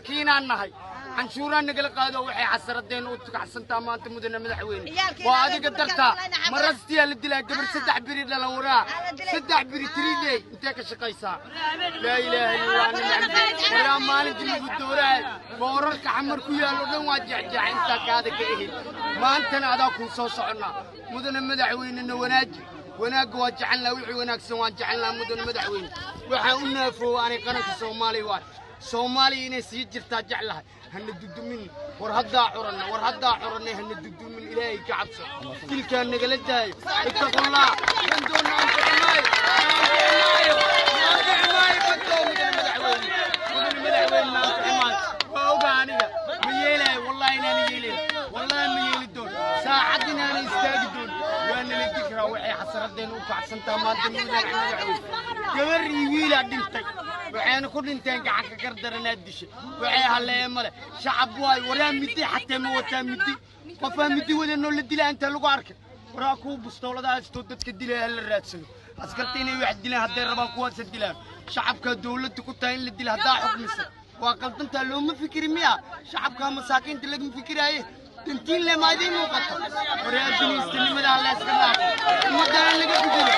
مساكين النهاي عنشوران نقل قادو وحي حسردين وتكحسنتا ما انت مدن مدحوين وهذه قدرتها مرستي اللي دلها قبل 6 بري للوراء 6 بري تريلي انت كشقيسا لا اله الا الله ولا ما نجي بالدورات بورك حمر كيالو دن واجعجع انت كاده كاهي ما انت هذاكو سو سocona مدن مدحوين انه wanaag waa jecelna wixii wanaagsan waan jecelna mudan madaxweyne waxa uu naafo aanay qaranka Soomaaliya inay sii jirtaa jeclahay hana dudumin war hadda curanna hana dudumin ilaahay ka cabso dilka nagala daay ittaqullah man doona an tu'may mudan madaxweyne waa ogaaniga ma yeelay wallahi inaan yeelay doon saacadina aan istaagi doon وانا لذكرى وحي حسردين وكعسنتا ما دمنا مدحوين كبري ويلا دنتي وحينا كل انتين قاعد كردرنا الدش وحي هلا ماله شعب واي ورا مدي حتى ما وتا مدي قفا مدي ولا انه لديلا انت لو ارك وراكو بسطولدا استوددك ديلا هلا رادسن اسكرتيني واحد ديلا هدي ربان كواد سديلا شعبك دولتك كنتين لديلا هدا حكمسه وقلت لو ما فكر ميا شعبك مساكين تلك فكرايه تنتين لما دي موقته وريادني استلم على اسكنا المدان لك فكره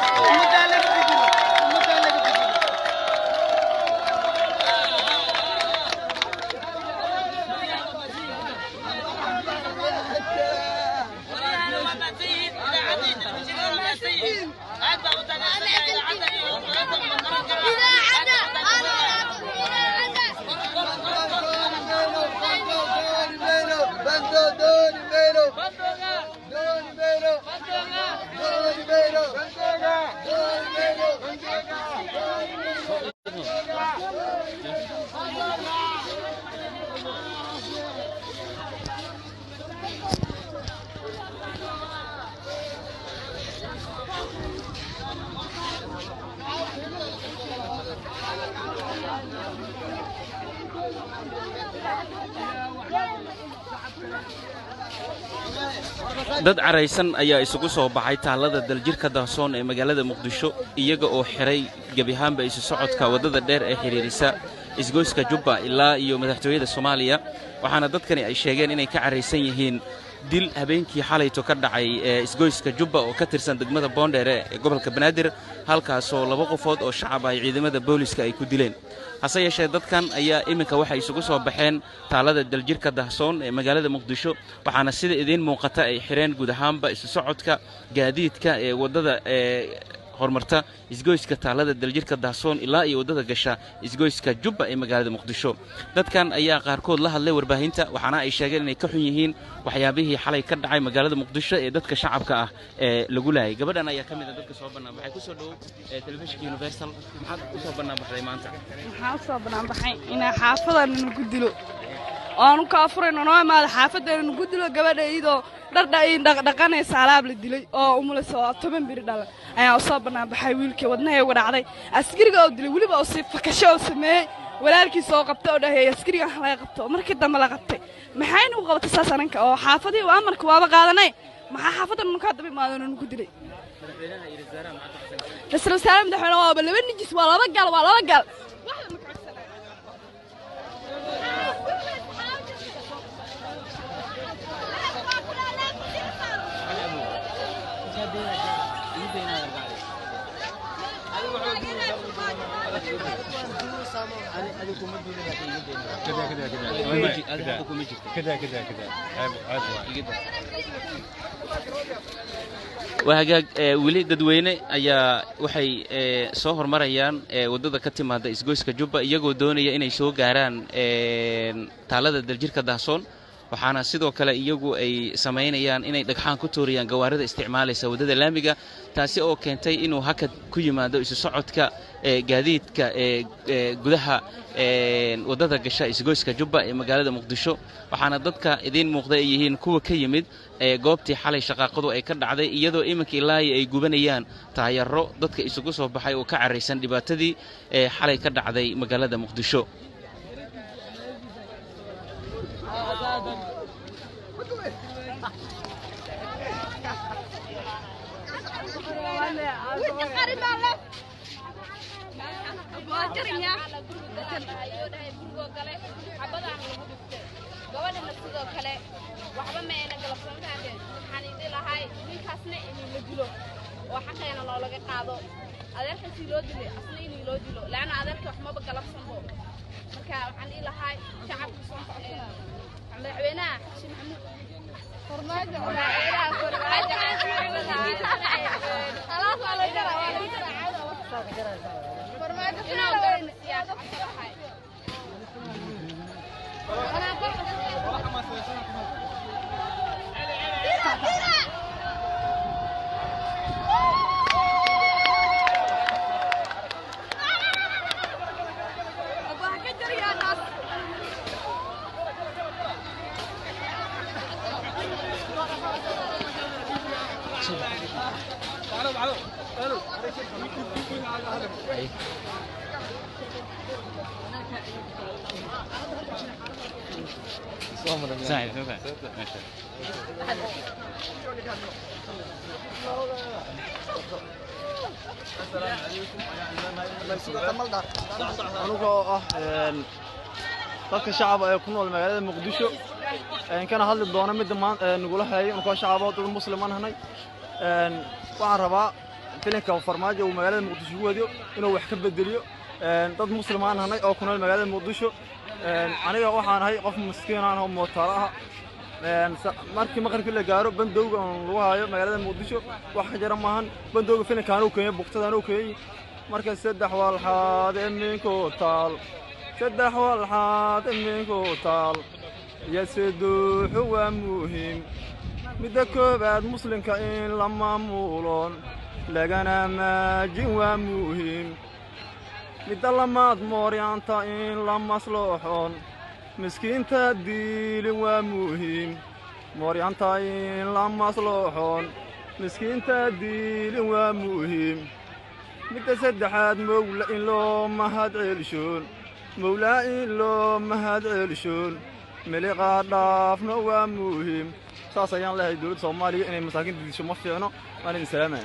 dad caraysan ayaa isugu soo baxay taalada daljirka Dahsoon ee magaalada Muqdisho iyaga oo xiray gabihaanba isu socodka wadada dheer ee xiriirisa isgoyska Jubba ilaa iyo madaxtooyada Soomaaliya waxaana dadkani ay sheegeen inay ka caraysan yihiin dil habeenkii xalayto ka dhacay isgoyska Jubba oo ka tirsan degmada Boondheere ee gobolka Banaadir halkaas oo 2 qofood oo shacab ah ciidamada booliska ay ku dileen hase yeeshee dadkan ayaa iminka waxa isugu soo baxeen taalada daljirka Dahsoon ee magaalada Muqdisho waxaana sida idin muuqata ay xireen guud ahaanba isu socodka gaadiidka ee wadada hormarta isgoyska taalada daljirka Dahsoon ilaa iyo wadada gasha isgoyska Jubba ee magaalada Muqdisho dadkan ayaa qaarkood la hadlay warbaahinta waxaana ay sheegeen inay ka xun yihiin waxyaabihii xalay ka dhacay magaalada Muqdisho ee dadka shacabka ah ee lagu laayay gabadhan ayaa kamid ah dadka soo banaan baxay ku soo dhaw telefishinka Universal maxaad ku soo banaan baxday maanta maxaa soo banaan baxay in xaafadan lagu dilo aanu ka afurayno noo maad xaafadan lagu dilo gabadha iyadoo dhaqanaysa alaab la dilay oo umulayso 10 bir dhal ayaa soo banaan baxay wiilkii wadnahay uga dhacday askariga oo dilay waliba oo si fakasho sameeyay walaalkii soo qabtay oo dhahay askariga laga qabto markii dambe la qabtay maxayna u qabatay saasananka oo xaafadii oo amarka waaba qaadanay maxaa xaafadan ka daba maadana lagu dilay rasul salaam madaxweyne waa laba nijis waa laba gal وهاجاج ولي dadweyne ayaa waxay soo hormarayaan wadada ka timaada isgoyska Jubba iyagoo doonaya inay soo gaaraan taalada daljirka Dahsoon waxaana sidoo kale iyagu ay sameynayaan inay dhagxaan ku tooriyaan gawaarida isticmaalaysa wadada laamiga taasi oo keentay inuu hakad ku yimaado isu socodka gaadiidka gudaha wadada gasha isgoyska Jubba ee magaalada Muqdisho waxaana dadka idin muuqda ay yihiin kuwa ka yimid goobtii xalay shaqaaqadu ay ka dhacday iyadoo iminka ilaa ay gubanayaan taayaro dadka isugu soo baxay oo ka careysan dhibaatadii xalay ka dhacday magaalada Muqdisho sidoo kale waxba ma ayna galabsantaade waxaan idin lahay ninkaasna inay la dilo oo xaqeena loo laga qaado adeerkaasi loo dilay asna inay loo dilo laana adeerka wax maba galabsanbo marka waxaan idin lahay shacabka soo socda madaxweynaha Xasan Maxamuud فرماجة خلاص على جرى فرماجة dadka shacab ee ku nool magaalada Muqdisho kana hadli doona mid nagula hayay oo shacabada dad muslimaan ahay waxaan rabaa filimka farmaajo oo magaalada Muqdisho wadiyo inuu wax ka bedeliyo dad muslimaan ahay oo ku nool magaalada Muqdisho aniga waxaan ahay qof miskiin ah oo mootaal ah markii maqribkii la gaaro bandowga lagu hayo magaalada Muqdisho wax ka jira maahan bandowga filimkan uu keenay buqtadan uu keenay marka saddex walxaad iminku taal saddex walxaad iminku taal يسدوح ومهم مدكوبات مسلم كائن لما مولون لقنا ماجي ومهم مدلمات موريان تائن لما صلوحون مسكين تديل ومهم موريان تائن لما صلوحون مسكين تديل ومهم متصدحات مولا إن لو مهد علشون مولا إن لو مهد علشون ملقا ضافنا ومهم ساسيان لهي دولة صومالية إني مساكين تديشو مفيعنا وأنا سلامة